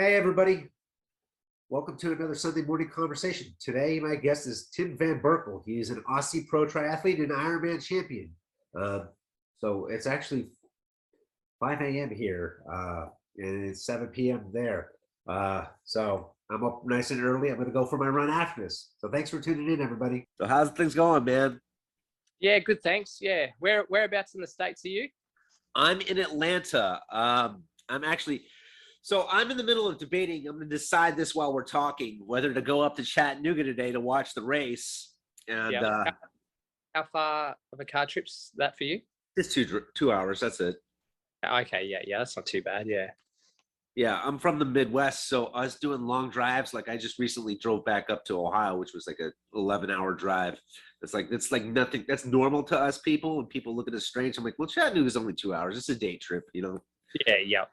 Hey, everybody. Welcome to another Sunday morning conversation. Today, my guest is Tim Van Berkel. He is an Aussie pro triathlete and Ironman champion. So it's actually 5 a.m. here, and it's 7 p.m. there. So I'm up nice and early. I'm going to go for my run after this. So thanks for tuning in, everybody. So how's things going, man? Yeah, good, thanks. Yeah. Whereabouts in the States are you? I'm in Atlanta. So I'm in the middle of debating. I'm going to decide this while we're talking, whether to go up to Chattanooga today to watch the race. And Yeah. How far of a car trip's that for you? just 2 hours. That's it. Okay, yeah, that's not too bad. Yeah. Yeah, I'm from the Midwest, so us doing long drives, like I just recently drove back up to Ohio, which was like a 11-hour drive. It's like nothing. That's normal to us people, and people look at us strange. I'm like, well, Chattanooga's only 2 hours. It's a day trip, you know. Yeah.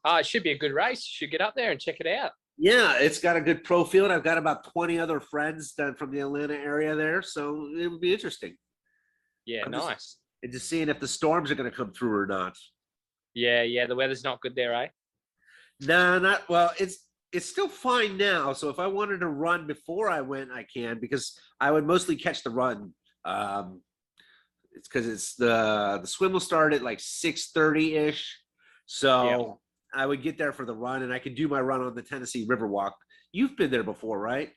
It should be a good race. You should get up there and check it out. Yeah, it's got a good pro field. I've got about 20 other friends from the Atlanta area there, so it would be interesting. Yeah, nice. Just seeing if the storms are going to come through or not. Yeah. The weather's not good there, eh? No, not well. It's still fine now. So if I wanted to run before I went, I can, because I would mostly catch the run. It's because the swim will start at like 6:30 ish. So I would get there for the run, and I could do my run on the Tennessee Riverwalk. You've been there before, right?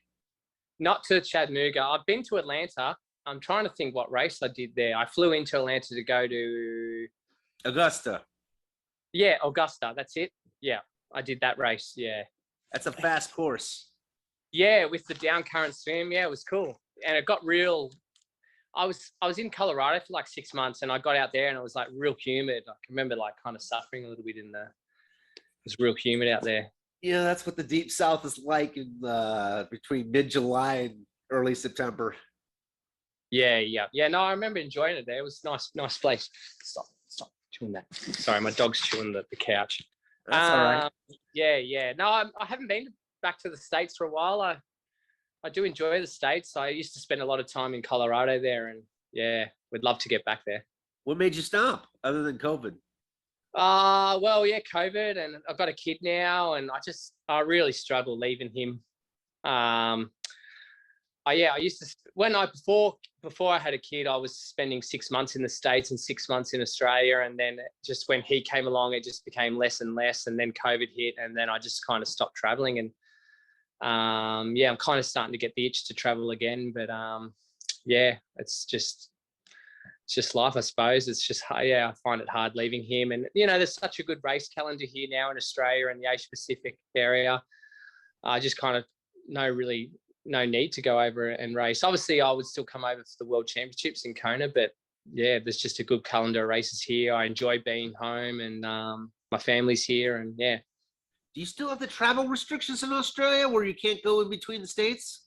Not to Chattanooga. I've been to Atlanta. I'm trying to think what race I did there. I flew into Atlanta to go to Augusta. Yeah, Augusta. That's it. Yeah, I did that race. Yeah. That's a fast course. Yeah, with the down current swim. Yeah, it was cool. And it got real. I was in Colorado for like 6 months, and I got out there and it was like real humid. I can remember like kind of suffering a little bit it was real humid out there. Yeah, that's what the deep south is like in between mid-July and early September. Yeah. No, I remember enjoying it there. It was nice place. Stop chewing that. Sorry, my dog's chewing the couch. That's all right. Yeah. No, I haven't been back to the States for a while. I do enjoy the States. I used to spend a lot of time in Colorado there, and yeah, would love to get back there. What made you stop other than COVID? Well, yeah, COVID, and I've got a kid now, and I really struggle leaving him. I used to before I had a kid, I was spending 6 months in the States and 6 months in Australia, and then just when he came along, it just became less and less, and then COVID hit, and then I just kind of stopped traveling. And I'm kind of starting to get the itch to travel again, but it's just life, I suppose. It's just, I find it hard leaving him. And there's such a good race calendar here now in Australia and the Asia Pacific area. I just kind of no need to go over and race. Obviously, I would still come over for the World Championships in Kona, but yeah, there's just a good calendar of races here. I enjoy being home, and my family's here, and yeah. Do you still have the travel restrictions in Australia where you can't go in between the states?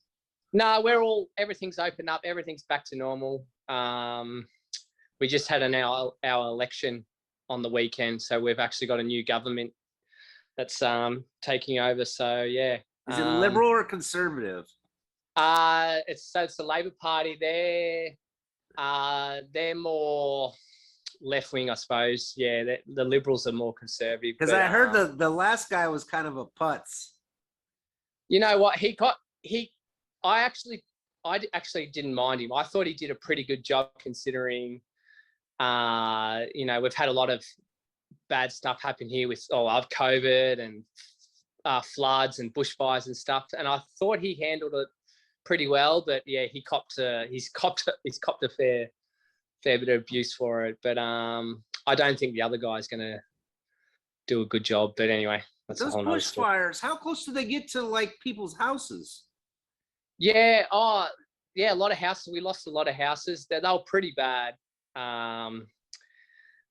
No, everything's opened up. Everything's back to normal. We just had our election on the weekend, so we've actually got a new government that's taking over. So yeah. Is it liberal or conservative? It's the Labor Party. They're more left wing, I suppose. Yeah, the Liberals are more conservative. Because I heard the last guy was kind of a putz. You know what? I actually didn't mind him. I thought he did a pretty good job considering. We've had a lot of bad stuff happen here with COVID and floods and bushfires and stuff, and I thought he handled it pretty well. But yeah, he's copped a fair bit of abuse for it. But I don't think the other guy's going to do a good job. But anyway, that's those bushfires. How close do they get to like people's houses? Yeah. Oh, yeah. A lot of houses. We lost a lot of houses. They were pretty bad.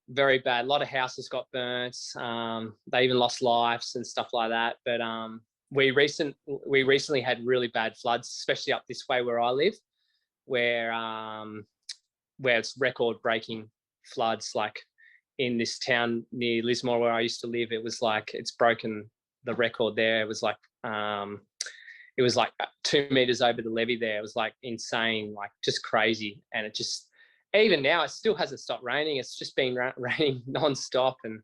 Very bad. A lot of houses got burnt. They even lost lives and stuff like that. But we recently had really bad floods, especially up this way where I live, where it's record-breaking floods. Like in this town near Lismore where I used to live, it was like it's broken the record there. It was like 2 meters over the levee there. It was like insane, like just crazy. And it just, even now, it still hasn't stopped raining. It's just been raining nonstop. And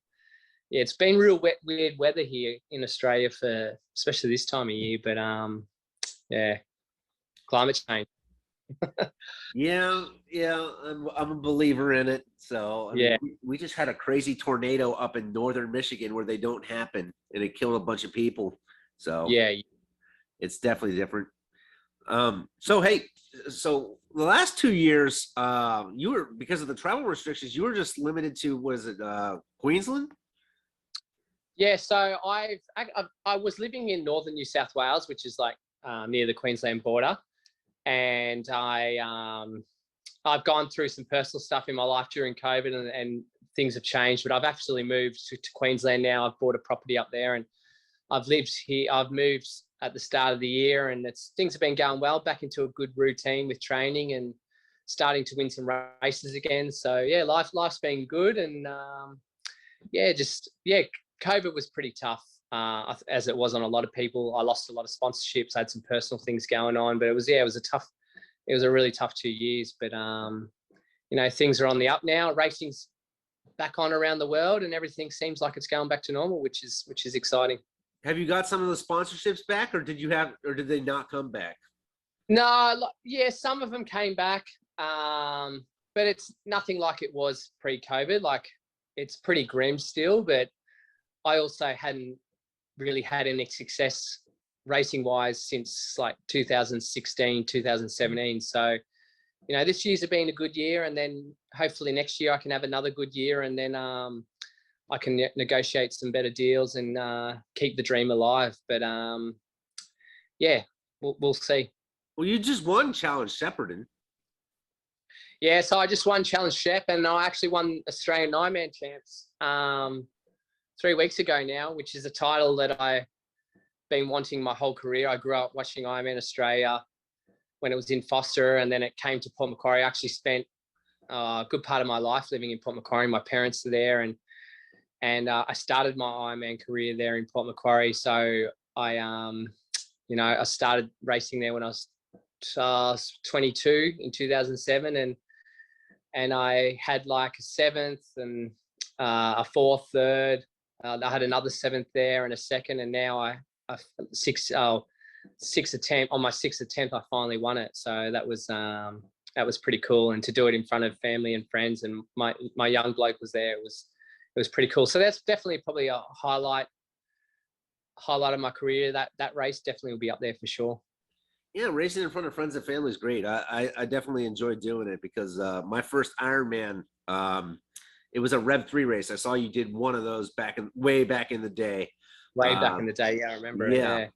yeah, it's been real wet, weird weather here in Australia for especially this time of year. But yeah, climate change. Yeah, yeah, I'm a believer in it. So I mean, Yeah, we just had a crazy tornado up in northern Michigan where they don't happen, and it killed a bunch of people. So yeah. it's definitely different. So hey, so the last 2 years, you were, because of the travel restrictions, you were just limited to, what is it, Queensland? Yeah, so I was living in northern New South Wales, which is like near the Queensland border, and I've gone through some personal stuff in my life during COVID, and things have changed. But I've actually moved to Queensland now. I've bought a property up there, and I've lived here. I've moved at the start of the year, and things have been going well. Back into a good routine with training and starting to win some races again. So yeah, life's been good, and COVID was pretty tough, as it was on a lot of people. I lost a lot of sponsorships. I had some personal things going on, but it was a really tough 2 years. But things are on the up now. Racing's back on around the world, and everything seems like it's going back to normal, which is exciting. Have you got some of the sponsorships back, or did they not come back? No, yeah, some of them came back, but it's nothing like it was pre-COVID. Like, it's pretty grim still, but I also hadn't really had any success racing wise since like 2016, 2017. So, this year's been a good year, and then hopefully next year I can have another good year, and then I can negotiate some better deals and keep the dream alive. But yeah, we'll see. Well, you just won Challenge Shepparton. Yeah, so I just won Challenge Shep, and I actually won Australian Ironman champs 3 weeks ago now, which is a title that I've been wanting my whole career. I grew up watching Ironman Australia when it was in Foster, and then it came to Port Macquarie. I actually spent a good part of my life living in Port Macquarie. My parents are there, and I started my Ironman career there in Port Macquarie. So I started racing there when I was 22 in 2007, and I had like a seventh and a fourth, third. I had another seventh there and a second, and now I sixth attempt. On my sixth attempt, I finally won it. So that was pretty cool, and to do it in front of family and friends, and my young bloke was there. It was pretty cool. So that's definitely probably a highlight of my career. That race definitely will be up there for sure. Yeah, racing in front of friends and family is great. I definitely enjoyed doing it, because my first Ironman, it was a Rev 3 race. I saw you did one of those way back in the day. Way back in the day, yeah, I remember it. Yeah.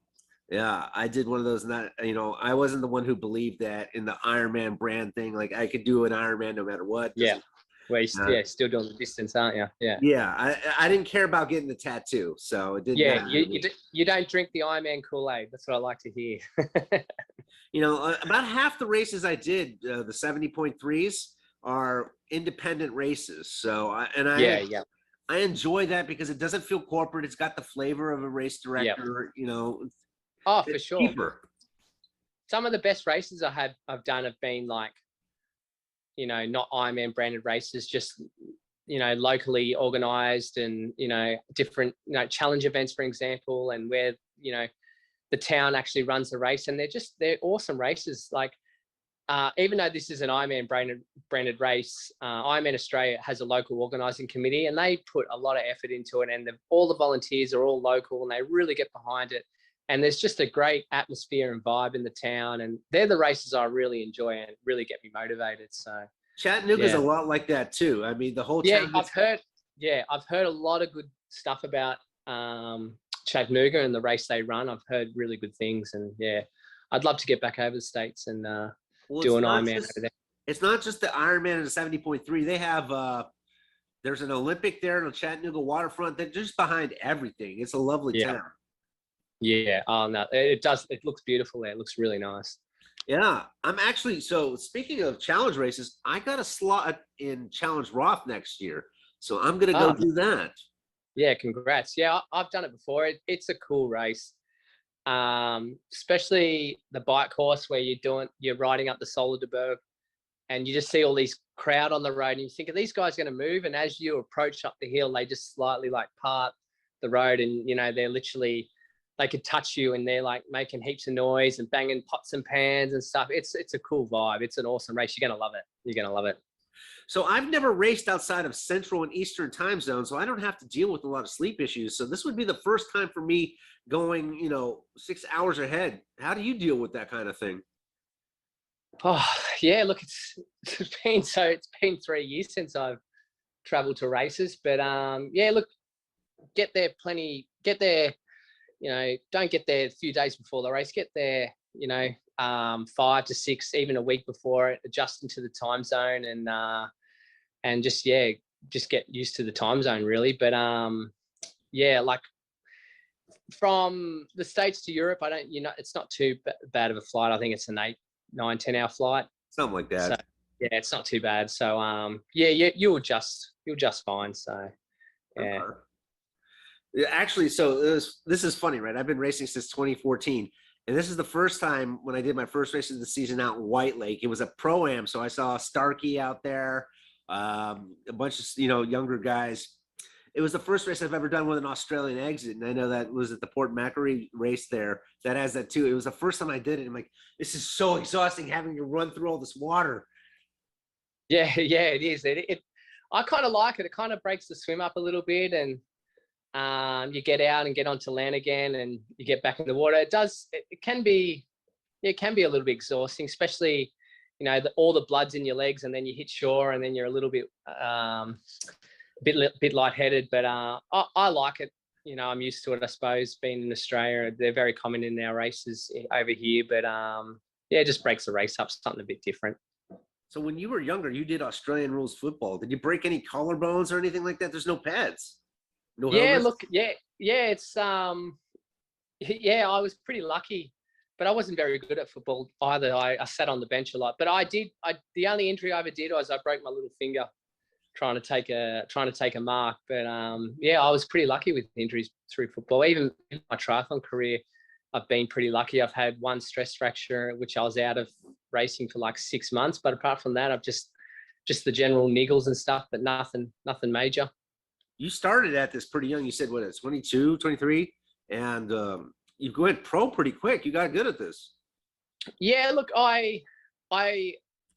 Yeah, I did one of those, and that, I wasn't the one who believed that in the Ironman brand thing. Like, I could do an Ironman no matter what. Yeah. Well, still doing the distance, aren't you? Yeah. Yeah, I didn't care about getting the tattoo, so it didn't. Yeah, you don't drink the Ironman Kool-Aid. That's what I like to hear. About half the races I did, the 70.3s, are independent races. So I enjoy that because it doesn't feel corporate. It's got the flavor of a race director. Oh, for sure. Cheaper. Some of the best races I've done have been like, not Ironman branded races, just, locally organized, and, different, challenge events, for example, and where, the town actually runs the race, and they're awesome races. Like, even though this is an Ironman branded race, Ironman Australia has a local organising committee, and they put a lot of effort into it, and all the volunteers are all local, and they really get behind it. And there's just a great atmosphere and vibe in the town, and they're the races I really enjoy and really get me motivated. So Chattanooga's a lot like that too. I mean, the whole town. I've heard a lot of good stuff about Chattanooga and the race they run. I've heard really good things, and I'd love to get back over the States and do an Ironman over there. It's not just the Ironman and the 70.3. They have there's an Olympic there on the Chattanooga waterfront. They're just behind everything. It's a lovely town. Yeah. Oh no, it does. It looks beautiful there. It looks really nice. Yeah, I'm actually. So speaking of challenge races, I got a slot in Challenge Roth next year, so I'm gonna go do that. Yeah, congrats. Yeah, I've done it before. It's a cool race, especially the bike course where you're riding up the Solar de Berg and you just see all these crowd on the road, and you think, are these guys going to move? And as you approach up the hill, they just slightly like part the road, and they're literally, they could touch you, and they're like making heaps of noise and banging pots and pans and stuff. It's a cool vibe. It's an awesome race. You're gonna love it. You're gonna love it. So I've never raced outside of Central and Eastern time zones, so I don't have to deal with a lot of sleep issues. So this would be the first time for me going, 6 hours ahead. How do you deal with that kind of thing? Oh yeah, look, it's been 3 years since I've traveled to races, but yeah, look, get there, don't get there a few days before the race. Get there, 5 to 6, even a week before it, adjusting to the time zone, and just get used to the time zone really. But yeah, like from the States to Europe, it's not too bad of a flight. I think it's an 8, 9, 10-hour flight. Something like that. So, yeah, it's not too bad. So yeah, you'll adjust fine. So yeah. Okay. Actually, so this is funny, right? I've been racing since 2014, and this is the first time when I did my first race of the season out in White Lake. It was a pro-am, so I saw Starkey out there, a bunch of younger guys. It was the first race I've ever done with an Australian exit, and I know that was at the Port Macquarie race there. That has that too. It was the first time I did it. I'm like, this is so exhausting having to run through all this water. Yeah, it is. I kind of like it. It kind of breaks the swim up a little bit, and you get out and get onto land again, and you get back in the water. It can be a little bit exhausting, especially all the blood's in your legs, and then you hit shore, and then you're a little bit bit lightheaded. But I like it. I'm used to it, I suppose. Being in Australia, they're very common in our races over here. But yeah, it just breaks the race up, something a bit different. So when you were younger, you did Australian rules football. Did you break any collarbones or anything like that? There's no pads. No yeah, helmets? look, yeah, it's yeah, I was pretty lucky, but I wasn't very good at football either. I sat on the bench a lot, but the only injury I ever did was I broke my little finger trying to take a mark. But yeah, I was pretty lucky with injuries through football. Even in my triathlon career, I've been pretty lucky. I've had one stress fracture, which I was out of racing for like 6 months. But apart from that, I've just the general niggles and stuff, but nothing major. You started at this pretty young. You said, what, it's 22, 23? And you went pro pretty quick. You got good at this. Yeah, look, I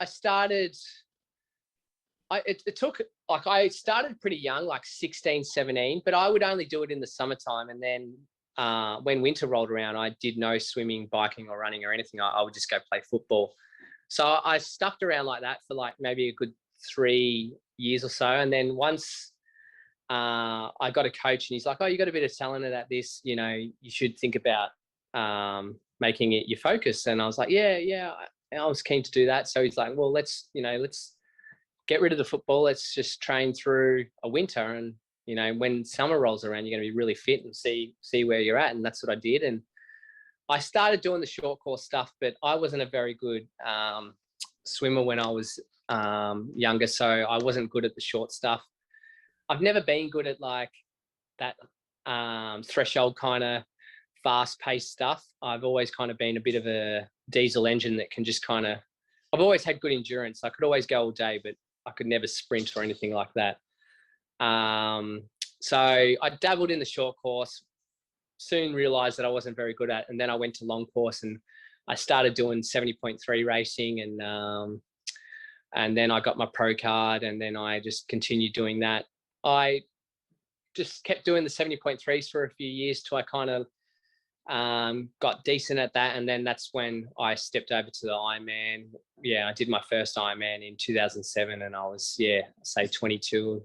started, it took, like, I started pretty young, like 16, 17, but I would only do it in the summertime. And then when winter rolled around, I did no swimming, biking or running or anything. I would just go play football. So I stuck around like that for like maybe a good 3 years or so. And then once I got a coach, and he's like, oh, you got a bit of talent at this, you should think about making it your focus. And I was like, yeah, I was keen to do that. So he's like, well, let's get rid of the football. Let's just train through a winter. And, when summer rolls around, you're going to be really fit and see where you're at. And that's what I did. And I started doing the short course stuff, but I wasn't a very good swimmer when I was younger. So I wasn't good at the short stuff. I've never been good at like that threshold kind of fast-paced stuff. I've always kind of been a bit of a diesel engine that can just kind of, I've always had good endurance. I could always go all day, but I could never sprint or anything like that. So I dabbled in the short course, soon realized that I wasn't very good at, and then I went to long course and I started doing 70.3 racing, and then I got my pro card, and then I just continued doing that. I just kept doing the 70.3s for a few years till I kind of got decent at that. And then that's when I stepped over to the Ironman. Yeah, I did my first Ironman in 2007, and I was, say 22,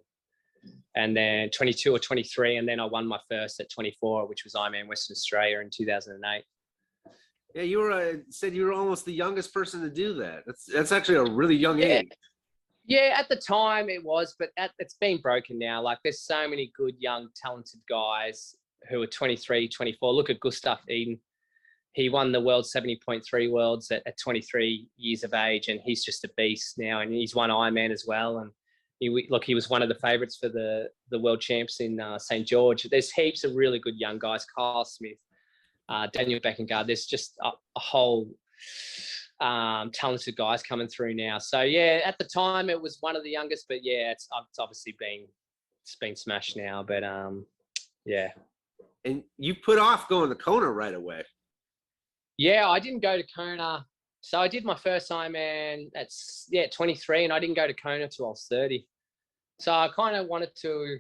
and then 22 or 23. And then I won my first at 24, which was Ironman Western Australia in 2008. Yeah, you were said you were almost the youngest person to do that. That's actually a really young age. Yeah, at the time it was, but it's been broken now. Like, there's so many good, young, talented guys who are 23, 24. Look at Gustav Eden. He won the World 70.3 Worlds at 23 years of age, and he's just a beast now. And he's won Ironman as well. And he was one of the favourites for the World Champs in St. George. There's heaps of really good young guys. Kyle Smith, Daniel Beckengard. There's just a whole talented guys coming through now. So yeah, at the time it was one of the youngest, but yeah, it's obviously been smashed now. But yeah. And you put off going to Kona right away. Yeah, I didn't go to Kona. So I did my first Ironman at 23, and I didn't go to Kona till I was 30. So I kind of wanted to.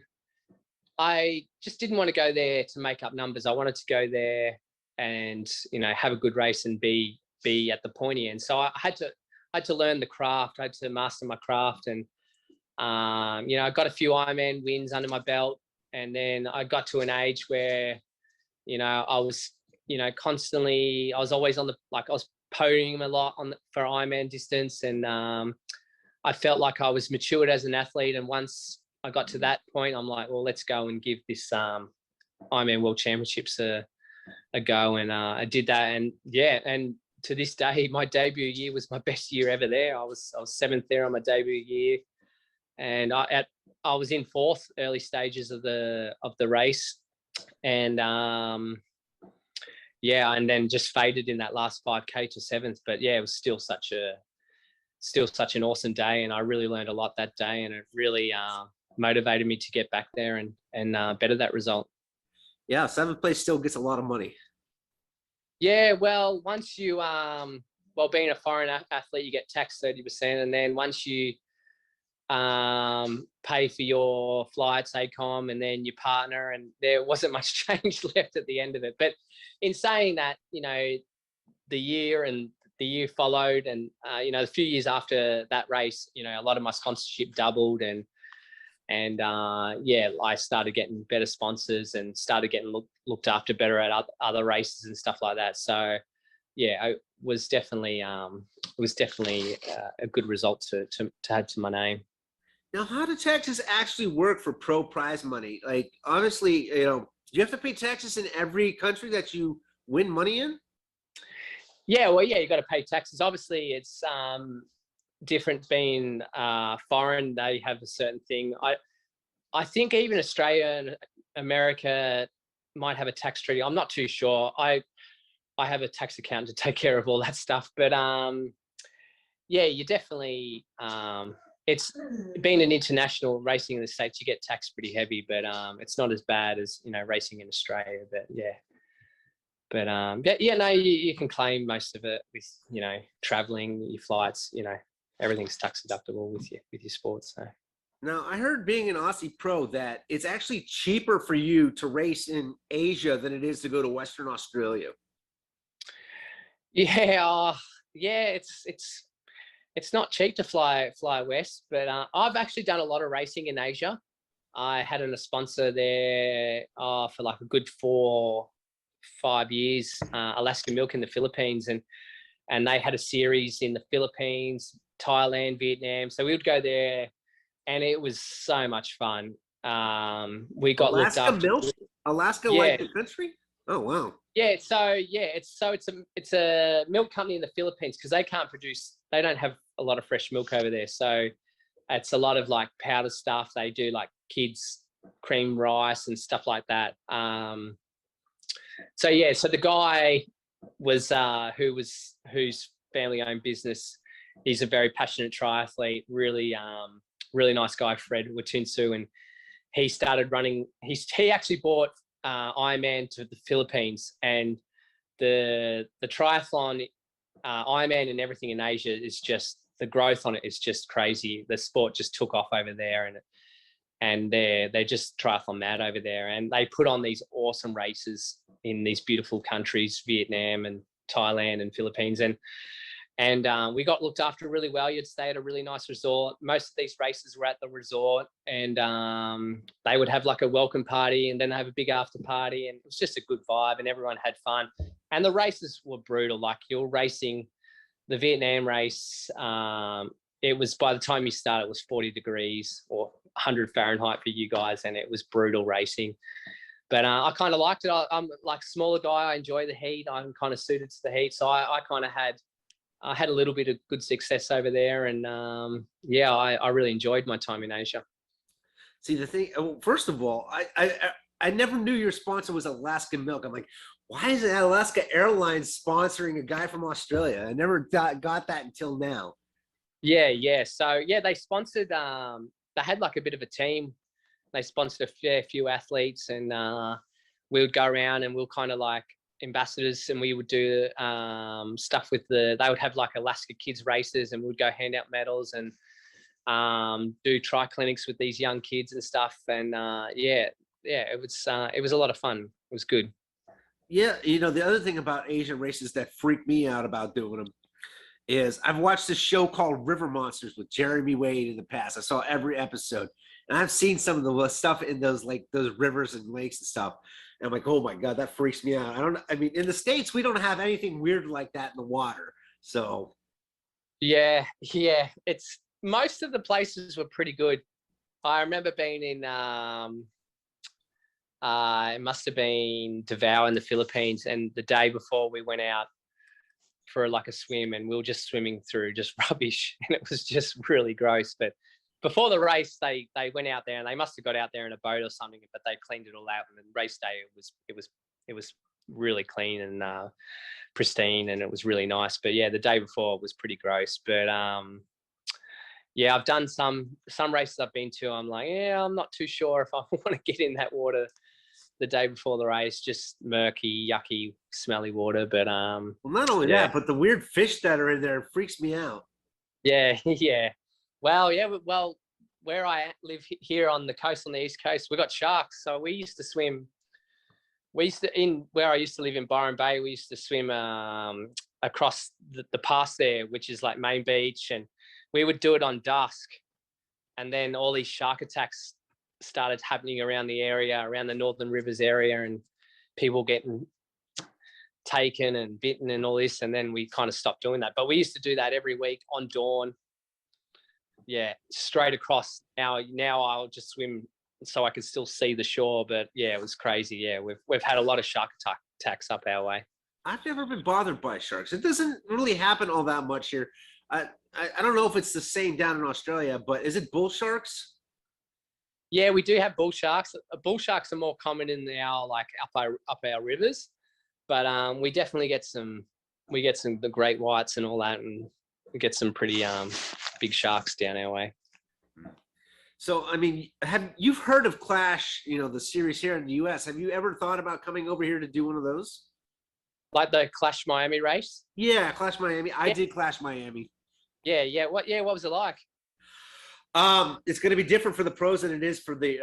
I just didn't want to go there to make up numbers. I wanted to go there and have a good race and be at the pointy end. So I had to learn the craft. I had to master my craft, and I got a few Ironman wins under my belt, and then I got to an age where I was constantly. I was always on I was podium a lot for Ironman distance, and I felt like I was matured as an athlete. And once I got to that point, I'm like, well, let's go and give this Ironman World Championships a go. And I did that, and yeah, and to this day, my debut year was my best year ever there. I was 7th there on my debut year, and I was in 4th early stages of the race, and yeah, and then just faded in that last 5K to 7th. But yeah, it was still such an awesome day, and I really learned a lot that day, and it really motivated me to get back there and better that result. Yeah, 7th place still gets a lot of money. Yeah, well, once you being a foreign athlete, you get taxed 30%, and then once you pay for your flights, ACOM, and then your partner, and there wasn't much change left at the end of it. But in saying that, the year followed, and a few years after that race, a lot of my sponsorship doubled, and I started getting better sponsors and started getting looked after better at other races and stuff like that. So yeah, it was definitely a good result to add to my name. Now, how do taxes actually work for pro prize money? Like, honestly, do you have to pay taxes in every country that you win money in? Yeah, well, yeah, you got to pay taxes. Obviously, it's different being foreign. They have a certain thing. I think even Australia and America might have a tax treaty. I'm not too sure. I have a tax accountant to take care of all that stuff. But yeah, you definitely. It's being an international racing in the States, you get taxed pretty heavy, but it's not as bad as racing in Australia. But yeah. But no, you can claim most of it with traveling, your flights, everything's tax deductible with your sports. So now, I heard being an Aussie pro that it's actually cheaper for you to race in Asia than it is to go to Western Australia. Yeah, it's not cheap to fly west, but I've actually done a lot of racing in Asia. I had a sponsor there for like a good 4-5 years, Alaska Milk in the Philippines, and they had a series in the Philippines, Thailand, Vietnam. So we would go there, and it was so much fun. We got Alaska looked after. Milk? Alaska, yeah. Like the country? Oh wow. Yeah, it's a milk company in the Philippines, because they don't have a lot of fresh milk over there. So it's a lot of like powder stuff. They do like kids cream rice and stuff like that. So the guy was whose family owned business. He's a very passionate triathlete, really nice guy, Fred Watunsu, and he started running. He actually bought Ironman to the Philippines, and the triathlon, Ironman and everything in Asia is just, the growth on it is just crazy. The sport just took off over there, and they're just triathlon mad over there, and they put on these awesome races in these beautiful countries, Vietnam and Thailand and Philippines, and we got looked after really well. You'd stay at a really nice resort. Most of these races were at the resort, and they would have like a welcome party, and then they have a big after party, and it was just a good vibe, and everyone had fun. And the races were brutal. Like, you're racing the Vietnam race. It was, by the time you start, it was 40 degrees or 100 Fahrenheit for you guys, and it was brutal racing. But I kind of liked it. I'm like a smaller guy. I enjoy the heat. I'm kind of suited to the heat. So I kind of had a little bit of good success over there. And I really enjoyed my time in Asia. See, the thing, first of all, I never knew your sponsor was Alaska Milk. I'm like, Why is it Alaska Airlines sponsoring a guy from Australia? I never got that until now. Yeah. So yeah, they sponsored. They had like a bit of a team. They sponsored a fair few athletes, and we would go around and we'll kind of like ambassadors, and we would do stuff with they would have like Alaska kids races, and we'd go hand out medals and do tri clinics with these young kids and stuff. And yeah, it was a lot of fun. It was good. Yeah, you know, the other thing about Asian races that freak me out about doing them is I've watched this show called River Monsters with Jeremy Wade in the past. I saw every episode, and I've seen some of the stuff in those rivers and lakes and stuff. And I'm like, oh my God, that freaks me out. I mean, in the States, we don't have anything weird like that in the water. So Yeah. It's most of the places were pretty good. I remember being in it must have been Davao in the Philippines, and the day before we went out for like a swim, and we were just swimming through just rubbish, and it was just really gross. But before the race, they went out there, and they must have got out there in a boat or something, but they cleaned it all out. And then race day, it was really clean and pristine, and it was really nice. But yeah, the day before was pretty gross. But yeah, I've done some races I've been to. I'm like, yeah, I'm not too sure if I want to get in that water the day before the race. Just murky, yucky, smelly water. But well, not only yeah. that, but the weird fish that are in there freaks me out. Yeah, yeah. Well, yeah, well, where I live here on the coast, on the east coast, we got sharks. So we used to swim. Where I used to live in Byron Bay, we used to swim across the pass there, which is like Main Beach, and we would do it on dusk. And then all these shark attacks started happening around the area, around the Northern Rivers area, and people getting taken and bitten and all this. And then we kind of stopped doing that. But we used to do that every week on dawn. Yeah, straight across. Now I'll just swim so I could still see the shore. But yeah, it was crazy. Yeah, we've had a lot of shark attacks up our way. I've never been bothered by sharks. It doesn't really happen all that much here. I don't know if it's the same down in Australia, but is it bull sharks? Yeah, we do have bull sharks. Bull sharks are more common in our like up our rivers, but we definitely get some. We get some the great whites and all that, and we get some pretty big sharks down our way. So, I mean, you've heard of Clash? You know, the series here in the U.S. Have you ever thought about coming over here to do one of those? Like the Clash Miami race? Yeah, Clash Miami. I did Clash Miami. Yeah. What was it like? It's going to be different for the pros than it is for the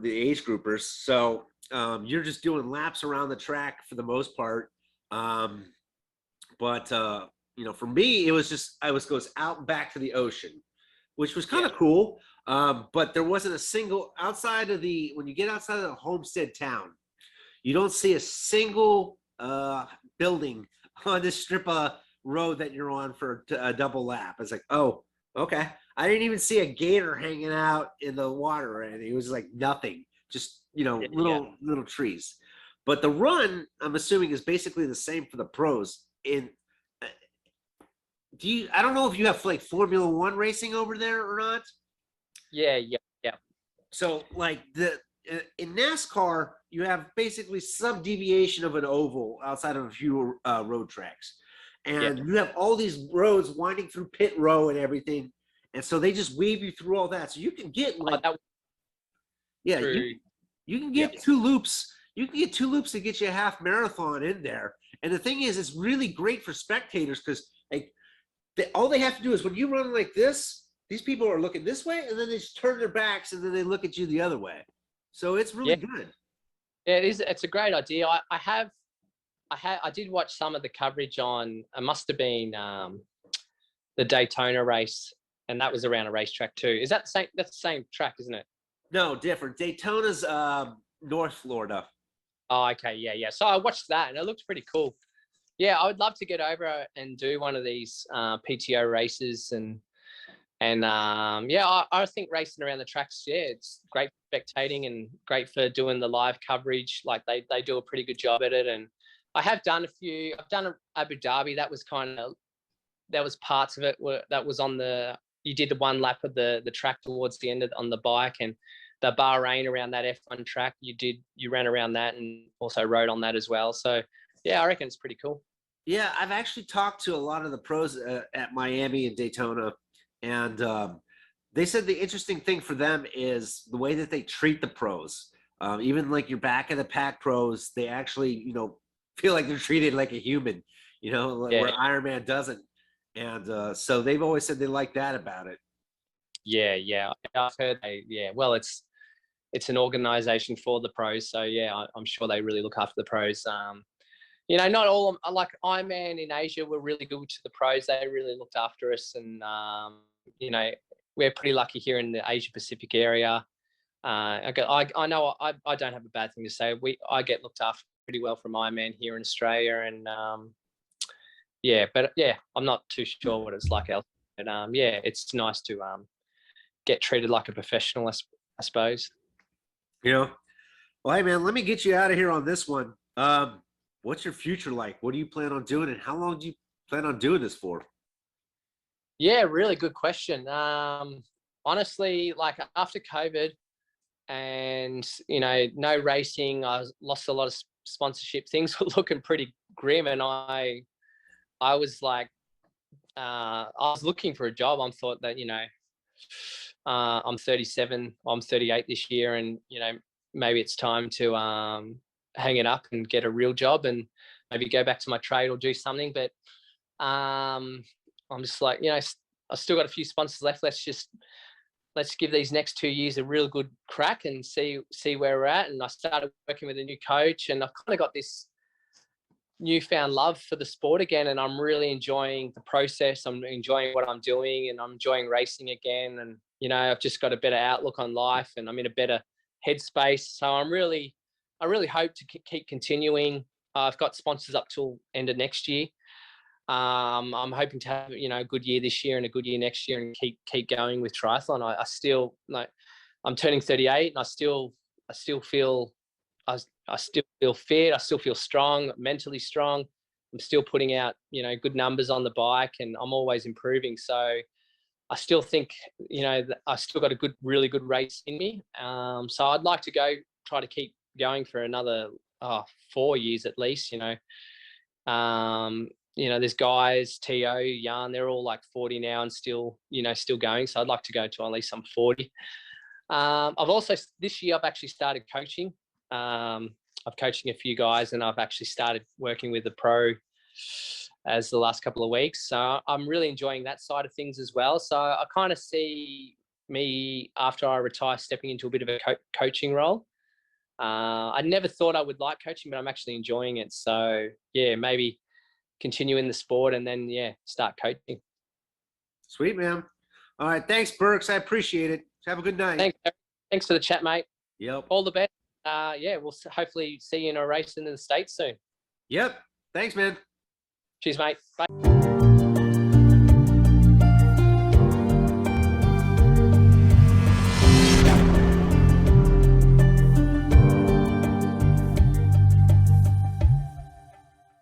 age groupers. So you're just doing laps around the track for the most part. But you know, for me, it was just goes out and back to the ocean, which was kind of cool. But there wasn't a single when you get outside of the Homestead town, you don't see a single building on this strip of road that you're on for a double lap. It's like, oh, okay. I didn't even see a gator hanging out in the water or anything. It was like nothing, just, you know, little trees. But the run, I'm assuming, is basically the same for the pros. I don't know if you have like Formula One racing over there or not. Yeah. So like in NASCAR, you have basically some deviation of an oval outside of a few road tracks. And you have all these roads winding through pit row and everything. And so they just weave you through all that. So you can get like, you can get 2 loops. You can get 2 loops to get you a half marathon in there. And the thing is, it's really great for spectators because like all they have to do is when you run like this, these people are looking this way, and then they just turn their backs, and then they look at you the other way. So it's really good. Yeah, it is. It's a great idea. I did watch some of the coverage on. It must have been the Daytona race, and that was around a racetrack too. Is that the same? That's the same track, isn't it? No, different. Daytona's North Florida. Oh, okay, yeah. So I watched that, and it looked pretty cool. Yeah, I would love to get over and do one of these PTO races, and I think racing around the tracks, it's great for spectating and great for doing the live coverage. Like they do a pretty good job at it, and I have done a few. I've done Abu Dhabi. That was parts of it that was on you did the one lap of the track towards the end on the bike, and the Bahrain around that F1 track. You ran around that and also rode on that as well. So yeah, I reckon it's pretty cool. Yeah, I've actually talked to a lot of the pros at Miami and Daytona, and they said the interesting thing for them is the way that they treat the pros. Even like your back of the pack pros, they actually, you know, feel like they're treated like a human, you know, where Ironman doesn't. And so they've always said they like that about it. Yeah. I've heard well, it's an organization for the pros. So yeah, I'm sure they really look after the pros. You know, not all like Ironman in Asia were really good to the pros. They really looked after us, and you know, we're pretty lucky here in the Asia Pacific area. I know I don't have a bad thing to say. I get looked after pretty well from Ironman here in Australia, and but I'm not too sure what it's like else. But yeah, it's nice to get treated like a professional, I suppose. You know, well, hey man, let me get you out of here on this one. What's your future like? What do you plan on doing, and how long do you plan on doing this for? Yeah, really good question. Honestly, like after COVID and, you know, no racing, I lost a lot of sponsorship. Things were looking pretty grim, and I was like, I was looking for a job. I thought that, you know, I'm 37, I'm 38 this year, and, you know, maybe it's time to hang it up and get a real job and maybe go back to my trade or do something. But I'm just like, you know, I've still got a few sponsors left. Let's give these next 2 years a real good crack and see where we're at. And I started working with a new coach, and I've kind of got this newfound love for the sport again, and I'm really enjoying the process. I'm enjoying what I'm doing, and I'm enjoying racing again. And, you know, I've just got a better outlook on life, and I'm in a better headspace. So I really hope to keep continuing. I've got sponsors up till end of next year. I'm hoping to have, you know, a good year this year and a good year next year, and keep going with triathlon. I still, like, I'm turning 38, and I still feel fit. I still feel strong, mentally strong. I'm still putting out, you know, good numbers on the bike, and I'm always improving. So I still think, you know, that I still got a really good race in me. So I'd like to try to keep going for another 4 years at least. You know, there's guys, T.O., Jan, they're all like 40 now and still going. So I'd like to go to at least I'm 40. This year I've actually started coaching. I'm coaching a few guys, and I've actually started working with the pro as the last couple of weeks. So I'm really enjoying that side of things as well. So I kind of see me, after I retire, stepping into a bit of a coaching role. I never thought I would like coaching, but I'm actually enjoying it. So yeah, maybe continue in the sport and then start coaching. Sweet, man. All right, thanks, Berks. I appreciate it. Have a good night. Thanks for the chat, mate. Yep. All the best. We'll hopefully see you in a race in the States soon. Yep. Thanks, man. Cheers, mate. Bye.